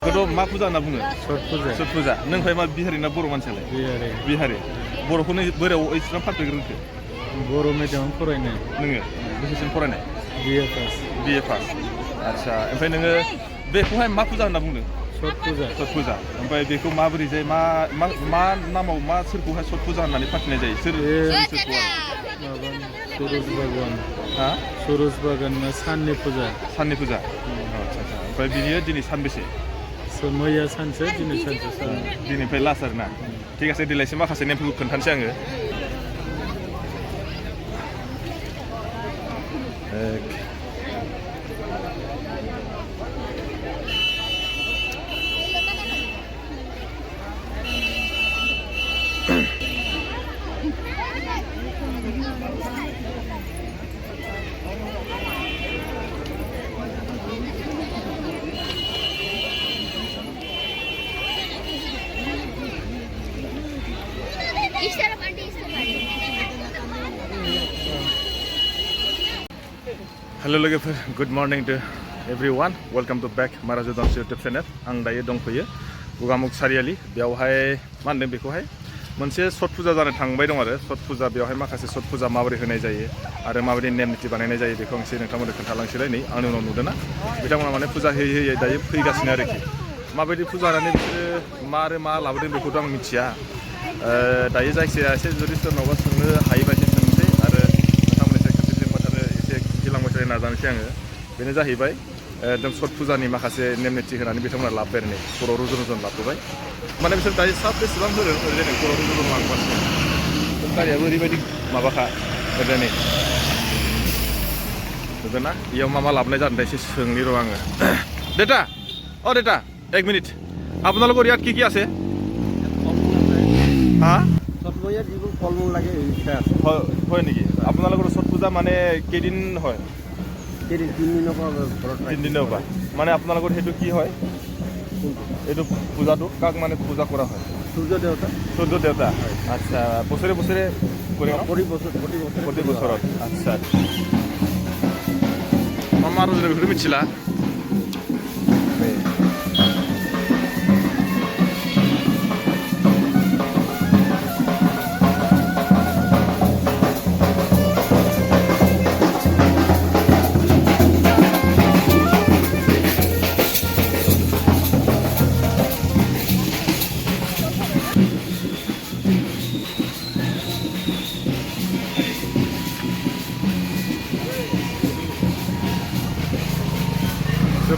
Kau mak puja na bunga? Sot puja. Neng kau mak bihari na boro man cale? Bihari. Boro kau ni berau Islam part bergerak ke? Boro medium foreign. Neng, bisnis foreign. BFS. BFS. Acha, empai neng beku hai mak puja na bunga? Sot puja. Sot puja. Empai beku ma beri jai ma nama ma sirku hai sot puja na ni part ni jai. Sirku. Surus Bagan. Ha? Surus Bagan na Sanni puja. Sanni puja. Acha. Empai bini jenis san besi. Semuanya sanse, jenis sanse. Dini pe lasar na. Tiga saya dilai semua kasih nempu kentan siang ke. Hello लोगोफोर, good morning to everyone. Welcome to back Marajo Dance YouTube channel. आं दायो दंफैयो गगामुख सारियालि बेयावहाय मा होनदों बेखौहाय मोनसे छठ पुजा जानो थांबाय दं आरो छठ पुजा बेयावहाय माखासे छठ पुजा माबोरै होनाय जायो आरो माबायदि नेम निथि बानायनाय जायो बेखौ आं एसे नोंथांमोननो खोन्थालांसैलाय नै आंनि उनाव नुदोंना बिथांमोना माने पुजा होयै होयै दायो फैगासिनो आरोखि माबायदि पुजा होनानै बिसोरो मा आरो मा लाबोदों बेखौथ' आं मिथिया दायो जायखिजाया एसे जुदि सोरनावबा सोंनो हायोबा एसे सोंनोसै आरो लांबाय थानाय नाजानोसै आङो बेनो जाहैबाय एकदम छठ पुजानि माखासे नेम निथि होनानै बिथांमोना लाबोबाय आरो नै खर' रुजुन रुजुन लाबोबाय माने बिसोर दायो साब बेसेबां होदों ओरैनो खर' रुजुन रुजुन लांगासिनो गारियाबो ओरैबायदि माबाखा ओरैनो नुदोंना इयाव मा मा लाबोनाय जादों एसे सोंनि र' आङो डेटा डेटा एक मिनिट আপোনালোকৰ ইয়াত কি কি আছে হা সবময়া যিবোৰ ফল মূল লাগে এইটা আছে হয় নেকি আপোনালোকৰ ছট পূজা মানে কেইদিন হয় তিনিদিনৰ পৰা তিনিদিনৰ পৰা মানে আপোনালোকৰ সেইটো কি হয় এইটো পূজাটো কাক মানে পূজা কৰা হয় সূৰ্য দেৱতা আচ্ছা বছৰে বছৰে কৰে প্ৰতি বছৰত আচ্ছা আমাৰ ভিতৰত মিছিলা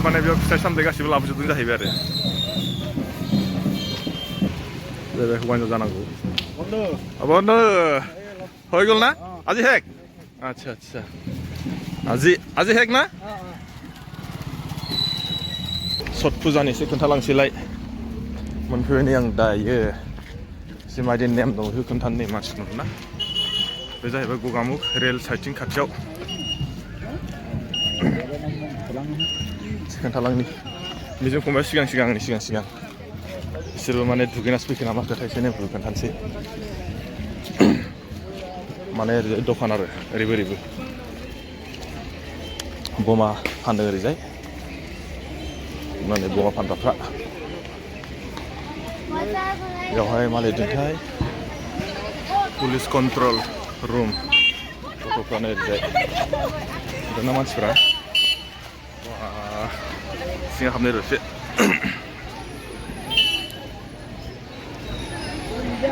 माने बेयाव फिथाइ सामथाइ गासिबो लाबोजोबदों जाहैबाय आरो जायगाखौ बायना जानांगौ बन्द হৈ গ'ল না আজি শেষ আচ্ছা আচ্ছা আজি শেষ না छठ पुजानि एसे खोन्थालांसैलाय मोनफैबाय नै आं दायो एसे माबायदि नेम दं बेखौ खोन्थानो नै मानसिफोरनो ना बे जाहैबाय गगामुख रेल साइटिं खाथियाव खोन्थालांनि बेजों फंबाय सिगां बिसोरबो माने दुगैनासो फैखो नामा खोथा एसे नेमफोरखौ खोन्थानोसै माने ओरैजाय दखान आरो ओरैबो बमा फानदों ओरैजाय माने बमा फानग्राफ्रा बेवहाय मा लिरदोंथाय पुलिस कन्ट्रल रुम गथ'फ्रानो ओरैजाय नुदोंना मानसिफ्रा सिङाव हाबनाय र'से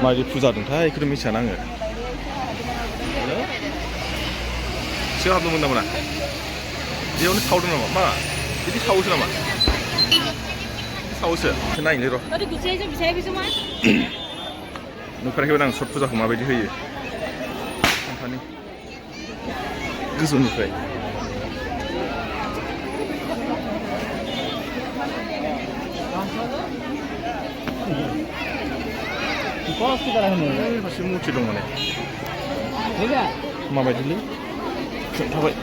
माबायदि फुजा दंथाय बेखौथ' मिथियाना आङो सिङाव हाबनो मोनदों मोना बेयावनो सावदों नामा मा बिदि सावोसो नामा सावोसो नायनोलै र' नुफेराखैमोन आं छठ फुजाखौ माबायदि होयो कम्पानि गोजौनिफ्राय मासे मुरथि दं माने माबायदिलै खोन्थाबाय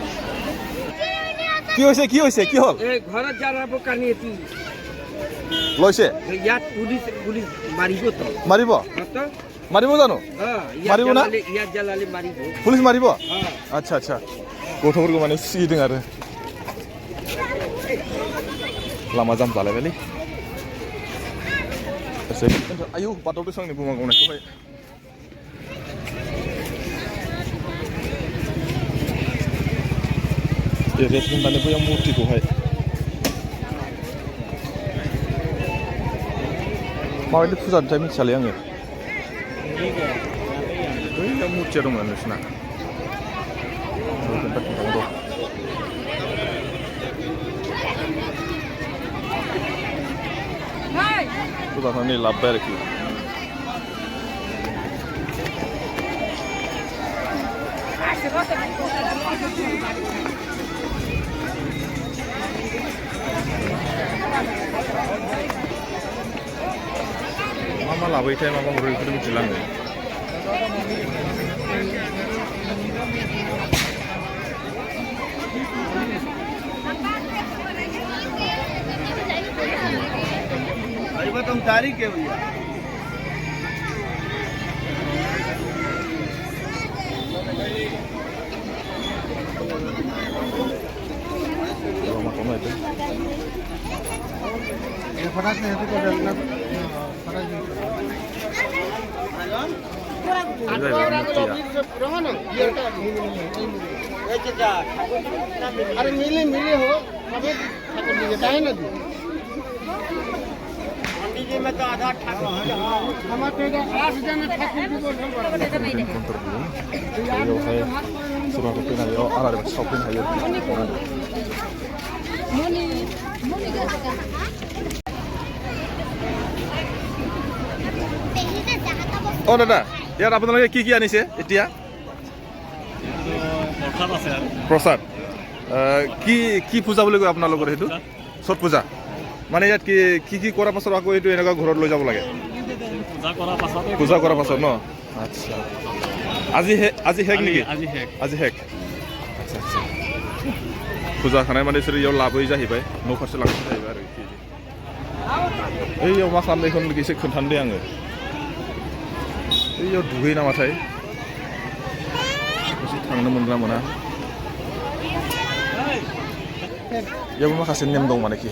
কি হৈছে কি হ'ল ঘৰত যাব কাৰণে এটি লৈছে ইয়াত পুলিচ মাৰিব জানো মাৰিব না ইয়াত জালালি মাৰিব পুলিচ মাৰিব আচ্ছা गथ'फोरखौ माने सिगिदों आरो लामा जाम जालायबायलै आयौ बाथौ दोसांनि बुमा गनायखौहाय रेस्टमेन्ट दानि बैयाव मुर्तिखौहाय माबायदि फुजा होनोथाय मिथियालै आङो बैयाव मुर्तिया दंमोन नोंसिना फुजाखौ नै लाबोबाय आरोखि मा लाबोयोथाय मा हरो बेखौथ' मिथिला आङो भाई तुम तारीख है भैया फटाक से हेतु को डालना अरे मिले मिले हो हमें ठाकुर जी का है ना पंडित जी में तो आधा ठाकुर हमारे 8 जन ठाकुर जी को बेयावहाय सोरबाफोर फैनानै आलारि बाथि सावफैनो हायो অ দাদা ইয়াত আপোনালোকে কি কি আনিছে এতিয়া প্ৰসাদ কি কি পূজা বুলি কয় আপোনালোকৰ সেইটো ছট পূজা মানে ইয়াত কি কি কি কৰাৰ পাছত আকৌ এইটো এনেকুৱা ঘৰত লৈ যাব লাগে পূজা কৰাৰ পাছত ন আচ্ছা আজি শেষ নেকি আজি শেষ আচ্ছা আচ্ছা পূজা খানাय মানে बिसोर इयाव लाबोयो जाहैबाय न' फारसे लांनो जाहैबाय आरो ओइयाव मा खालामनायखौ एसे खोन्थानो दे आङो ओइयाव दुगैयो नामाथाय एसे थांनो मोनगोन ना मोना इयावबो माखासे नेम दं मानेखि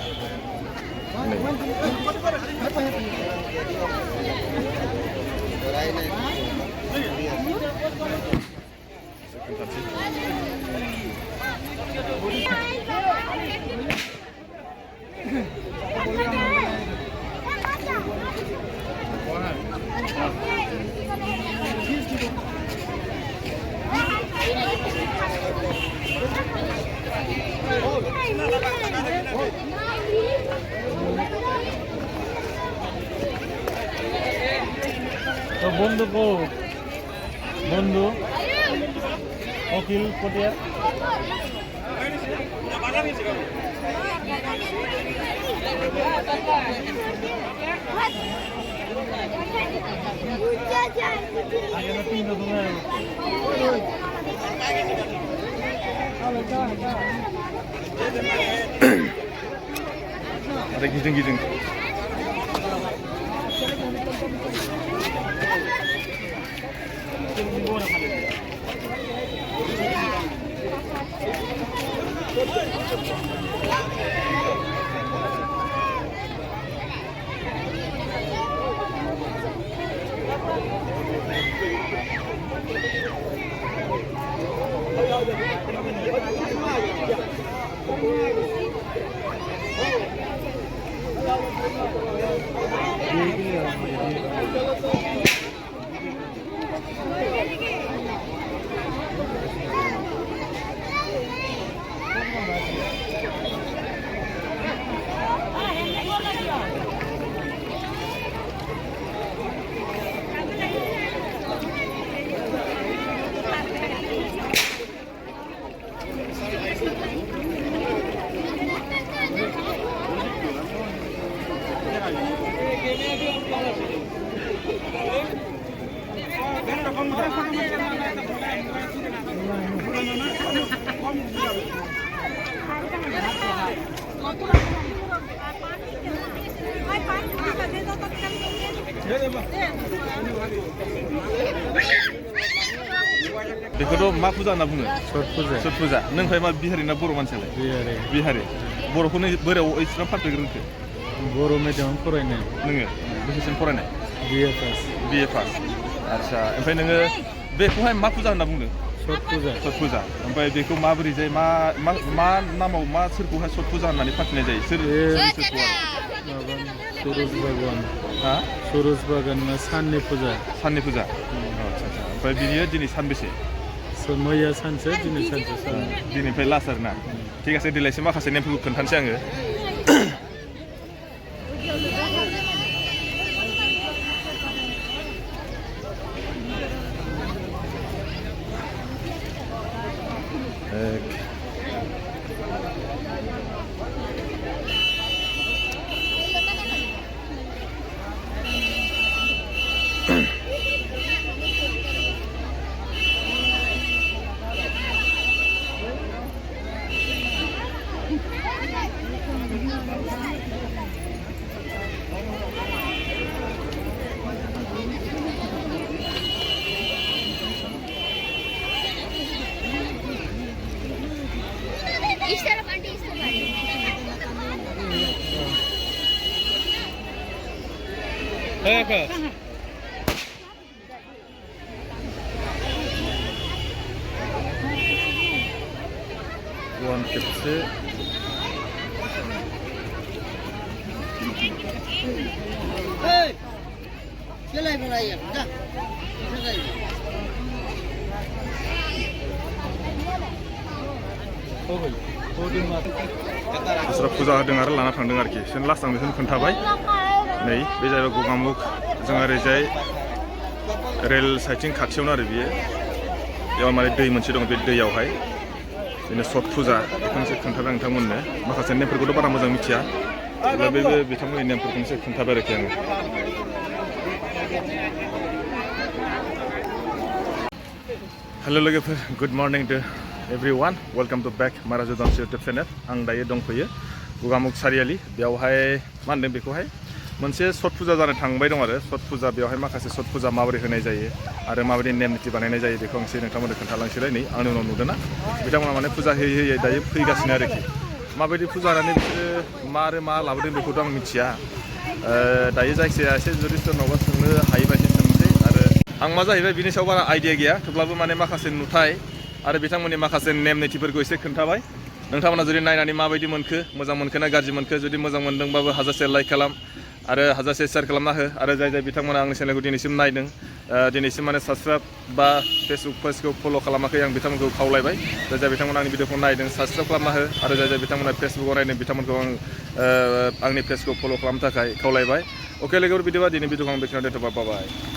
তো বন্ধু কো বন্ধু অখিল পটিয়া ada गिदिं बेखौथ' मा फुजा होनना बुङो छठ फुजा नोंनिफ्राय मा बिहारि ना बर' मानसियालाय बिहारि बर'खौनो बोरायाव इसिबां फारफेक्ट रोंखो बर' मिडियामाव फरायनाय नोङो बेसेसिम फरायनाय बिए पास बिए पास आदसा ओमफ्राय नोङो बेखौहाय मा फुजा होनना बुंदों छट फुजा छट फुजा ओमफ्राय बेखौ माबोरै जायो मा नामाव मा सोरखौहाय छट फुजा होननानै फाथिनाय जायो सोरखौ माबा सुरुज भगवान हा सुरुज भगवान साननि फुजा साननि फुजा आदसा ओमफ्य बियो दिनै सानबेसे मैया सानसे दिनै सानसे दिनैनिफ्राय लास्ट आरोना ठीक আছে देलायसो माखासे नेमफोरखौ खोन्थानोसै आङो इस तरफ आंटी इस तरफ वन खेबसे चलाइ बनाइए जा दस्रा फुजा होदों आरो लाना थांदों आरोखि बिसोर लास्ट आं बेखौनो खोन्थाबाय नै बे जाहैबाय गगामुख जों ओरैजाय रेल साइथिं खाथियावनो आरो बियो बेयाव माने दै मोनसे दं बे दैयावहाय बिदिनो छट फुजा बेखौनोसो खोन्थाबाय नोंथांमोननो माखासे नेमफोरखौथ' बारा मोजां मिथिया अब्ला बे बिथांमोननि नेमफोरखौनोसो खोन्थाबाय आरोखि आङो हेल' लोगोफोर good morning to everyone welcome to back Maraju dance YouTube channel आं दायो दंफैयो गगामुख सारियालि बेयावहाय मा होनदों बेखौहाय मोनसे छट फुजा जानो थांबाय दं आरो छट फुजा बेयावहाय माखासे छट फुजा माबोरै होनाय जायो आरो माबायदि नेम निथि बानायनाय जायो बेखौ आं एसे नोंथांमोननो खोन्थालांसैलाय नै आंनि उनाव नुदों ना बिथांमोना माने फुजा होयै होयै दायो फैगासिनो आरोखि माबायदि फुजा होनानै बिसोरो मा आरो मा लाबोदों बेखौथ' आं मिथिया दायो जायखिजाया एसे जुदि सोरनावबा सोंनो हायोबा एसे सोंसै आरो आं मा जाहैबाय बिनि सायाव बारा आइडिया गैया थेवब्लाबो माने माखासे नुथाय आरो बिथांमोननि माखासे नेम निथिफोरखौ एसे खोन्थाबाय नोंथांमोना जुदि नायनानै माबायदि मोनखो मोजां मोनखो ना गाज्रि मोनखो जुदि मोजां मोनदोंबाबो हाजासे लाइक खालाम आरो हाजासे शेयार खालामना हो आरो जाय बिथांमोना आंनि चेनेलखौ दिनैसिम नायदों दिनैसिम माने साबसक्राइब बा फेसबुक पेजखौ फल' खालामाखै आं बिथांमोनखौ खावलायबाय जाय बिथांमोना आंनि भिडिअखौ नायदों साबसक्राइब खालामना हो आरो जाय बिथांमोना फेसबुकाव नायदों बिथांमोनखौ आं आंनि पेजखौ फल' खालामनो थाखाय खावलायबाय अके लोगोफोर बिदिबा दिनै भिडिअखौ आं बेखिनियाव दोनथ'बाय बाय